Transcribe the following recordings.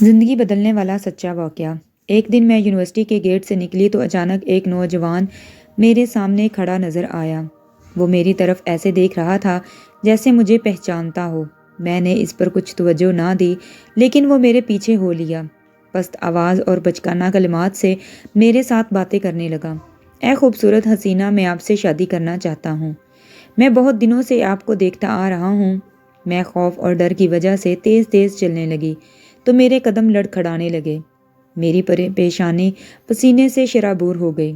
زندگی بدلنے والا سچا واقعہ۔ ایک دن میں یونیورسٹی کے گیٹ سے نکلی تو اچانک ایک نوجوان میرے سامنے کھڑا نظر آیا۔ وہ میری طرف ایسے دیکھ رہا تھا جیسے مجھے پہچانتا ہو۔ میں نے اس پر کچھ توجہ نہ دی، لیکن وہ میرے پیچھے ہو لیا۔ پست آواز اور بچکانہ کلمات سے میرے ساتھ باتیں کرنے لگا۔ اے خوبصورت حسینہ، میں آپ سے شادی کرنا چاہتا ہوں۔ میں بہت دنوں سے آپ کو دیکھتا آ رہا ہوں۔ میں خوف اور ڈر کی وجہ سے تیز تیز چلنے لگی تو میرے قدم لڑکھڑانے لگے۔ میری پیشانی پسینے سے شرابور ہو گئی۔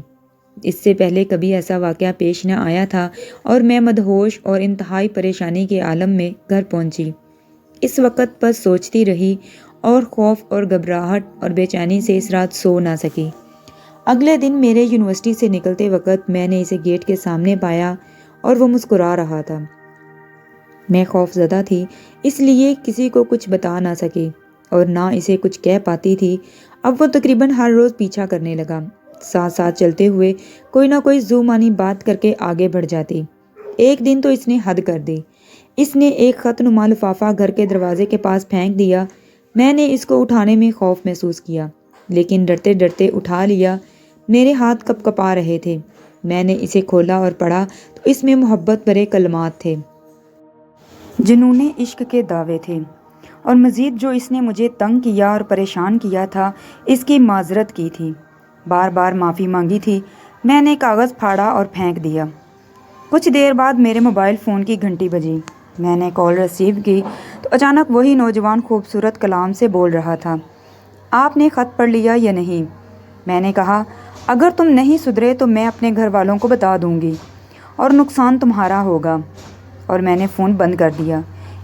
اس سے پہلے کبھی ایسا واقعہ پیش نہ آیا تھا اور میں مدہوش اور انتہائی پریشانی کے عالم میں گھر پہنچی۔ اس وقت بس سوچتی رہی اور خوف اور گھبراہٹ اور بے چینی سے اس رات سو نہ سکی۔ اگلے دن میرے یونیورسٹی سے نکلتے وقت میں نے اسے گیٹ کے سامنے پایا اور وہ مسکرا رہا تھا۔ میں خوف زدہ تھی، اس لیے کسی کو کچھ بتا نہ سکی اور نہ اسے کچھ کہہ پاتی تھی۔ اب وہ تقریباً ہر روز پیچھا کرنے لگا۔ ساتھ ساتھ چلتے ہوئے کوئی نہ کوئی ذو معنی بات کر کے آگے بڑھ جاتی۔ ایک دن تو اس نے حد کر دی۔ اس نے ایک خط نما لفافہ گھر کے دروازے کے پاس پھینک دیا۔ میں نے اس کو اٹھانے میں خوف محسوس کیا، لیکن ڈرتے ڈرتے اٹھا لیا۔ میرے ہاتھ کپ کپا رہے تھے۔ میں نے اسے کھولا اور پڑھا تو اس میں محبت بھرے کلمات تھے، جنون عشق کے دعوے تھے، اور مزید جو اس نے مجھے تنگ کیا اور پریشان کیا تھا، اس کی معذرت کی تھی، بار بار معافی مانگی تھی۔ میں نے کاغذ پھاڑا اور پھینک دیا۔ کچھ دیر بعد میرے موبائل فون کی گھنٹی بجی۔ میں نے کال ریسیو کی تو اچانک وہی نوجوان خوبصورت کلام سے بول رہا تھا۔ آپ نے خط پڑھ لیا یا نہیں؟ میں نے کہا، اگر تم نہیں سدھرے تو میں اپنے گھر والوں کو بتا دوں گی اور نقصان تمہارا ہوگا، اور میں نے فون بند کر دیا۔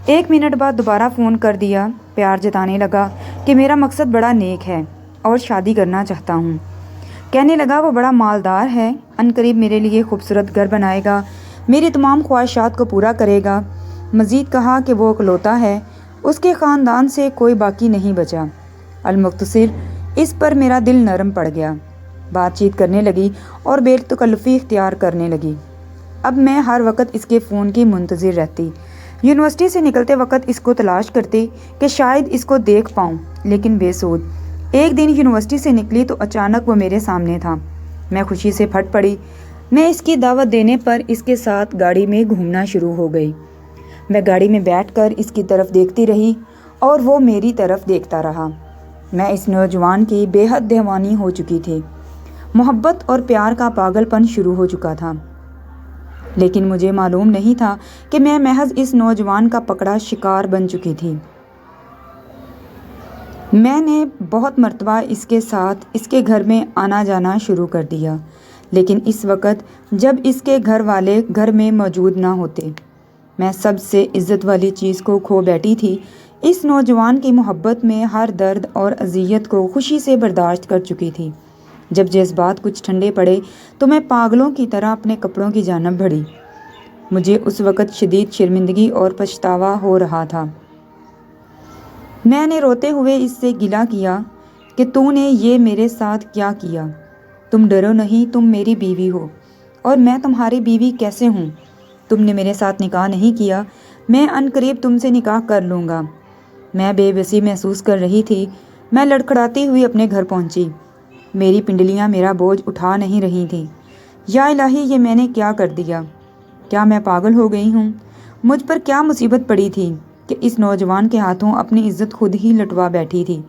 1 منٹ بعد دوبارہ فون کر دیا، پیار جتانے لگا کہ میرا مقصد بڑا نیک ہے اور شادی کرنا چاہتا ہوں۔ کہنے لگا وہ بڑا مالدار ہے، عنقریب میرے لیے خوبصورت گھر بنائے گا، میری تمام خواہشات کو پورا کرے گا۔ مزید کہا کہ وہ اکلوتا ہے، اس کے خاندان سے کوئی باقی نہیں بچا۔ المختصر، اس پر میرا دل نرم پڑ گیا۔ بات چیت کرنے لگی اور بے تکلفی اختیار کرنے لگی۔ اب میں ہر وقت اس کے فون کی منتظر رہتی۔ یونیورسٹی سے نکلتے وقت اس کو تلاش کرتی کہ شاید اس کو دیکھ پاؤں، لیکن بے سود۔ ایک دن یونیورسٹی سے نکلی تو اچانک وہ میرے سامنے تھا۔ میں خوشی سے پھٹ پڑی۔ میں اس کی دعوت دینے پر اس کے ساتھ گاڑی میں گھومنا شروع ہو گئی۔ میں گاڑی میں بیٹھ کر اس کی طرف دیکھتی رہی اور وہ میری طرف دیکھتا رہا۔ میں اس نوجوان کی بے حد دیوانی ہو چکی تھی۔ محبت اور پیار کا پاگل پن شروع ہو چکا تھا، لیکن مجھے معلوم نہیں تھا کہ میں محض اس نوجوان کا پکڑا شکار بن چکی تھی۔ میں نے بہت مرتبہ اس کے ساتھ اس کے گھر میں آنا جانا شروع کر دیا، لیکن اس وقت جب اس کے گھر والے گھر میں موجود نہ ہوتے، میں سب سے عزت والی چیز کو کھو بیٹھی تھی۔ اس نوجوان کی محبت میں ہر درد اور اذیت کو خوشی سے برداشت کر چکی تھی۔ جب جذبات کچھ ٹھنڈے پڑے تو میں پاگلوں کی طرح اپنے کپڑوں کی جانب بڑھی۔ مجھے اس وقت شدید شرمندگی اور پچھتاوا ہو رہا تھا۔ میں نے روتے ہوئے اس سے گلہ کیا کہ تو نے یہ میرے ساتھ کیا کیا؟ تم ڈرو نہیں، تم میری بیوی ہو، اور میں تمہاری بیوی کیسے ہوں؟ تم نے میرے ساتھ نکاح نہیں کیا، میں عنقریب تم سے نکاح کر لوں گا۔ میں بے بسی محسوس کر رہی تھی۔ میں لڑکھڑاتی ہوئی اپنے گھر پہنچی۔ میری پنڈلیاں میرا بوجھ اٹھا نہیں رہی تھیں۔ یا الہی، یہ میں نے کیا کر دیا؟ کیا میں پاگل ہو گئی ہوں؟ مجھ پر کیا مصیبت پڑی تھی کہ اس نوجوان کے ہاتھوں اپنی عزت خود ہی لٹوا بیٹھی تھی؟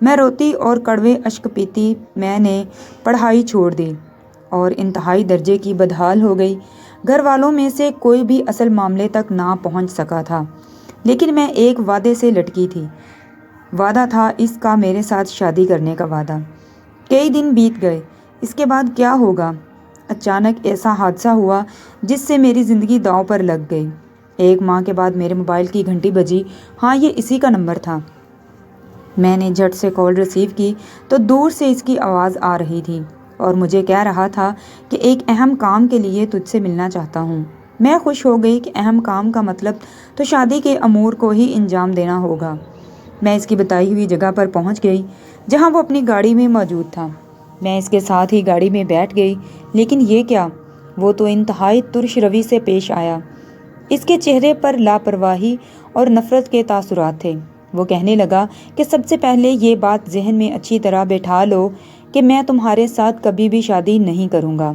میں روتی اور کڑوے اشک پیتی۔ میں نے پڑھائی چھوڑ دی اور انتہائی درجے کی بدحال ہو گئی۔ گھر والوں میں سے کوئی بھی اصل معاملے تک نہ پہنچ سکا تھا، لیکن میں ایک وعدے سے لٹکی تھی۔ وعدہ تھا اس کا میرے ساتھ شادی کرنے کا وعدہ۔ کئی دن بیت گئے۔ اس کے بعد کیا ہوگا؟ اچانک ایسا حادثہ ہوا جس سے میری زندگی داؤ پر لگ گئی۔ 1 ماہ کے بعد میرے موبائل کی گھنٹی بجی۔ ہاں، یہ اسی کا نمبر تھا۔ میں نے جھٹ سے کال ریسیو کی تو دور سے اس کی آواز آ رہی تھی اور مجھے کہہ رہا تھا کہ ایک اہم کام کے لیے تجھ سے ملنا چاہتا ہوں۔ میں خوش ہو گئی کہ اہم کام کا مطلب تو شادی کے امور کو ہی انجام دینا ہوگا۔ میں اس کی بتائی ہوئی جگہ پر پہنچ گئی جہاں وہ اپنی گاڑی میں موجود تھا۔ میں اس کے ساتھ ہی گاڑی میں بیٹھ گئی، لیکن یہ کیا؟ وہ تو انتہائی ترش روی سے پیش آیا۔ اس کے چہرے پر لاپرواہی اور نفرت کے تاثرات تھے۔ وہ کہنے لگا کہ سب سے پہلے یہ بات ذہن میں اچھی طرح بیٹھا لو کہ میں تمہارے ساتھ کبھی بھی شادی نہیں کروں گا،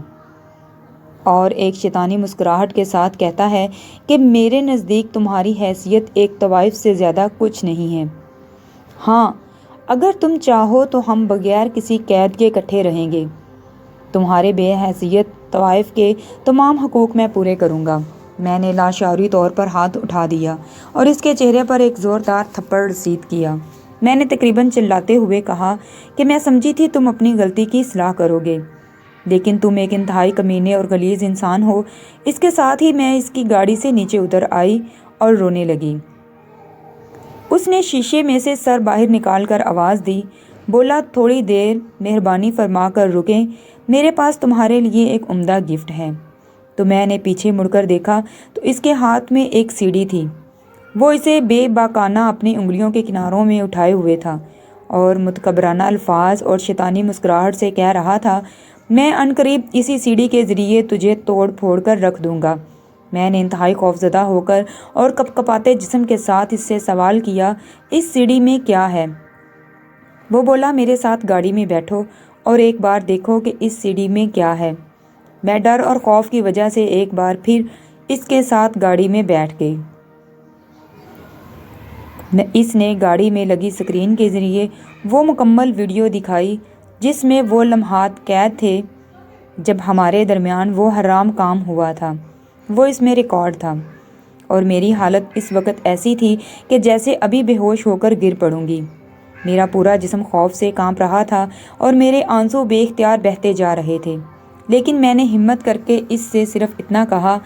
اور ایک شیطانی مسکراہٹ کے ساتھ کہتا ہے کہ میرے نزدیک تمہاری حیثیت ایک طوائف سے زیادہ کچھ نہیں ہے۔ ہاں، اگر تم چاہو تو ہم بغیر کسی قید کے اکٹھے رہیں گے۔ تمہارے بے حیثیت طوائف کے تمام حقوق میں پورے کروں گا۔ میں نے لاشعوری طور پر ہاتھ اٹھا دیا اور اس کے چہرے پر ایک زوردار تھپڑ رسید کیا۔ میں نے تقریباً چلاتے ہوئے کہا کہ میں سمجھی تھی تم اپنی غلطی کی اصلاح کرو گے، لیکن تم ایک انتہائی کمینے اور غلیظ انسان ہو۔ اس کے ساتھ ہی میں اس کی گاڑی سے نیچے اتر آئی اور رونے لگی۔ اس نے شیشے میں سے سر باہر نکال کر آواز دی، بولا، تھوڑی دیر مہربانی فرما کر رکیں، میرے پاس تمہارے لیے ایک عمدہ گفٹ ہے۔ تو میں نے پیچھے مڑ کر دیکھا تو اس کے ہاتھ میں ایک سی ڈی تھی۔ وہ اسے بے باکانہ اپنی انگلیوں کے کناروں میں اٹھائے ہوئے تھا اور متکبرانہ الفاظ اور شیطانی مسکراہٹ سے کہہ رہا تھا، میں عنقریب اسی سی ڈی کے ذریعے تجھے توڑ پھوڑ کر رکھ دوں گا۔ میں نے انتہائی خوفزدہ ہو کر اور کپکپاتے جسم کے ساتھ اس سے سوال کیا، اس سی ڈی میں کیا ہے؟ وہ بولا، میرے ساتھ گاڑی میں بیٹھو اور ایک بار دیکھو کہ اس سی ڈی میں کیا ہے۔ میں ڈر اور خوف کی وجہ سے ایک بار پھر اس کے ساتھ گاڑی میں بیٹھ گئی۔ اس نے گاڑی میں لگی اسکرین کے ذریعے وہ مکمل ویڈیو دکھائی جس میں وہ لمحات قید تھے جب ہمارے درمیان وہ حرام کام ہوا تھا۔ وہ اس میں ریکارڈ تھا اور میری حالت اس وقت ایسی تھی کہ جیسے ابھی بے ہوش ہو کر گر پڑوں گی۔ میرا پورا جسم خوف سے کانپ رہا تھا اور میرے آنسو بے اختیار بہتے جا رہے تھے، لیکن میں نے ہمت کر کے اس سے صرف اتنا کہا،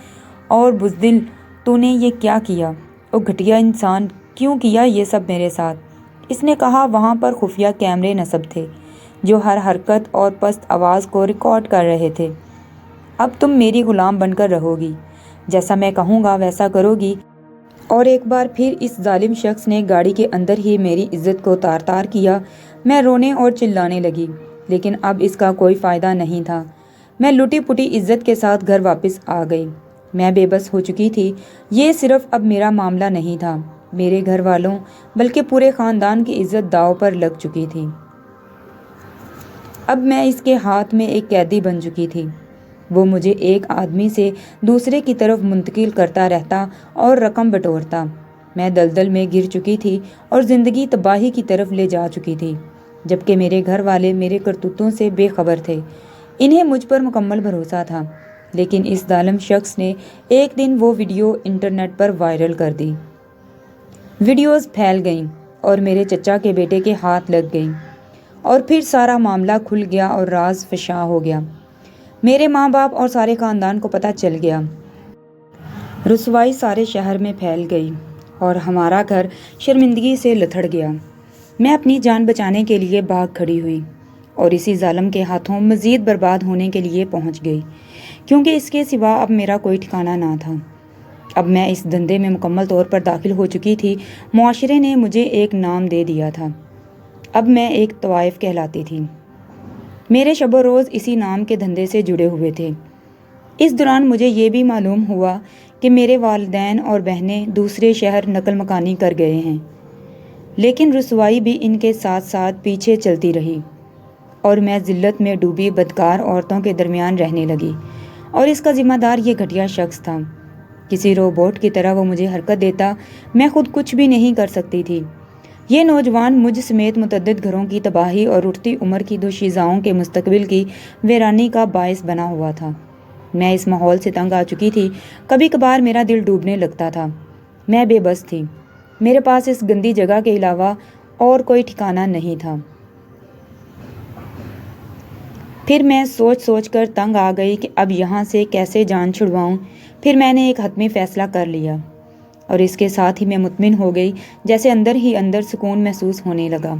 اور بزدل، تو نے یہ کیا کیا؟ او گھٹیا انسان، کیوں کیا یہ سب میرے ساتھ؟ اس نے کہا، وہاں پر خفیہ کیمرے نصب تھے جو ہر حرکت اور پست آواز کو ریکارڈ کر رہے تھے۔ اب تم میری غلام بن کر رہو گی، جیسا میں کہوں گا ویسا کرو گی۔ اور ایک بار پھر اس ظالم شخص نے گاڑی کے اندر ہی میری عزت کو تار تار کیا۔ میں رونے اور چلانے لگی، لیکن اب اس کا کوئی فائدہ نہیں تھا۔ میں لٹی پٹی عزت کے ساتھ گھر واپس آ گئی۔ میں بے بس ہو چکی تھی۔ یہ صرف اب میرا معاملہ نہیں تھا، میرے گھر والوں بلکہ پورے خاندان کی عزت داؤ پر لگ چکی تھی۔ اب میں اس کے ہاتھ میں ایک قیدی بن چکی تھی۔ وہ مجھے ایک آدمی سے دوسرے کی طرف منتقل کرتا رہتا اور رقم بٹورتا۔ میں دلدل میں گر چکی تھی اور زندگی تباہی کی طرف لے جا چکی تھی، جبکہ میرے گھر والے میرے کرتوتوں سے بے خبر تھے۔ انہیں مجھ پر مکمل بھروسہ تھا، لیکن اس ظالم شخص نے ایک دن وہ ویڈیو انٹرنیٹ پر وائرل کر دی۔ ویڈیوز پھیل گئیں اور میرے چچا کے بیٹے کے ہاتھ لگ گئیں، اور پھر سارا معاملہ کھل گیا اور راز فشاں ہو گیا۔ میرے ماں باپ اور سارے خاندان کو پتہ چل گیا۔ رسوائی سارے شہر میں پھیل گئی اور ہمارا گھر شرمندگی سے لتھڑ گیا۔ میں اپنی جان بچانے کے لیے بھاگ کھڑی ہوئی اور اسی ظالم کے ہاتھوں مزید برباد ہونے کے لیے پہنچ گئی، کیونکہ اس کے سوا اب میرا کوئی ٹھکانہ نہ تھا۔ اب میں اس دھندے میں مکمل طور پر داخل ہو چکی تھی۔ معاشرے نے مجھے ایک نام دے دیا تھا۔ اب میں ایک طوائف کہلاتی تھی۔ میرے شب و روز اسی نام کے دھندے سے جڑے ہوئے تھے۔ اس دوران مجھے یہ بھی معلوم ہوا کہ میرے والدین اور بہنیں دوسرے شہر نقل مکانی کر گئے ہیں، لیکن رسوائی بھی ان کے ساتھ ساتھ پیچھے چلتی رہی اور میں ذلت میں ڈوبی بدکار عورتوں کے درمیان رہنے لگی، اور اس کا ذمہ دار یہ گھٹیا شخص تھا۔ کسی روبوٹ کی طرح وہ مجھے حرکت دیتا، میں خود کچھ بھی نہیں کر سکتی تھی۔ یہ نوجوان مجھ سمیت متعدد گھروں کی تباہی اور اٹھتی عمر کی دوشیزاؤں کے مستقبل کی ویرانی کا باعث بنا ہوا تھا۔ میں اس ماحول سے تنگ آ چکی تھی۔ کبھی کبھار میرا دل ڈوبنے لگتا تھا۔ میں بے بس تھی۔ میرے پاس اس گندی جگہ کے علاوہ اور کوئی ٹھکانہ نہیں تھا۔ پھر میں سوچ سوچ کر تنگ آ گئی کہ اب یہاں سے کیسے جان چھڑواؤں۔ پھر میں نے ایک حتمی فیصلہ کر لیا، اور اس کے ساتھ ہی میں مطمئن ہو گئی، جیسے اندر ہی اندر سکون محسوس ہونے لگا۔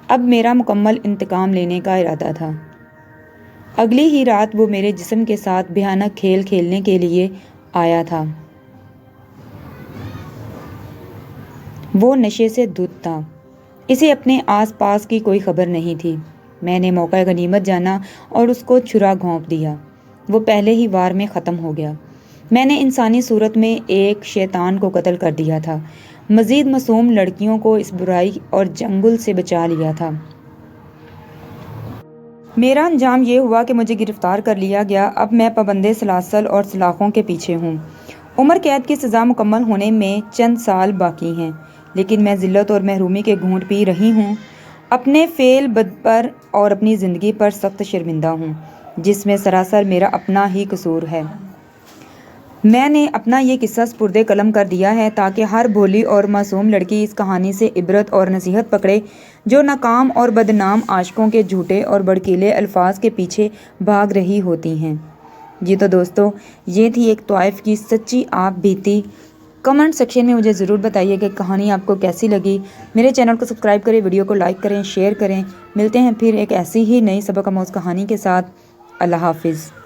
اب میرا مکمل انتقام لینے کا ارادہ تھا۔ اگلی ہی رات وہ میرے جسم کے ساتھ بھیانک کھیل کھیلنے کے لیے آیا تھا۔ وہ نشے سے دھت تھا۔ اسے اپنے آس پاس کی کوئی خبر نہیں تھی۔ میں نے موقع غنیمت جانا اور اس کو چھرا گھونپ دیا۔ وہ پہلے ہی وار میں ختم ہو گیا۔ میں نے انسانی صورت میں ایک شیطان کو قتل کر دیا تھا۔ مزید معصوم لڑکیوں کو اس برائی اور جنگل سے بچا لیا تھا۔ میرا انجام یہ ہوا کہ مجھے گرفتار کر لیا گیا۔ اب میں پابندِ سلاسل اور سلاخوں کے پیچھے ہوں۔ عمر قید کی سزا مکمل ہونے میں چند سال باقی ہیں، لیکن میں ذلت اور محرومی کے گھونٹ پی رہی ہوں۔ اپنے فعل بد پر اور اپنی زندگی پر سخت شرمندہ ہوں، جس میں سراسر میرا اپنا ہی قصور ہے۔ میں نے اپنا یہ قصہ سپرد قلم کر دیا ہے تاکہ ہر بھولی اور معصوم لڑکی اس کہانی سے عبرت اور نصیحت پکڑے جو ناکام اور بدنام عاشقوں کے جھوٹے اور بھڑکیلے الفاظ کے پیچھے بھاگ رہی ہوتی ہیں۔ جی تو دوستو، یہ تھی ایک طائف کی سچی آپ بیتی۔ کمنٹ سیکشن میں مجھے ضرور بتائیے کہ کہانی آپ کو کیسی لگی۔ میرے چینل کو سبسکرائب کریں، ویڈیو کو لائک کریں، شیئر کریں۔ ملتے ہیں پھر ایک ایسی ہی نئی سبق آموز کہانی کے ساتھ۔ اللہ حافظ۔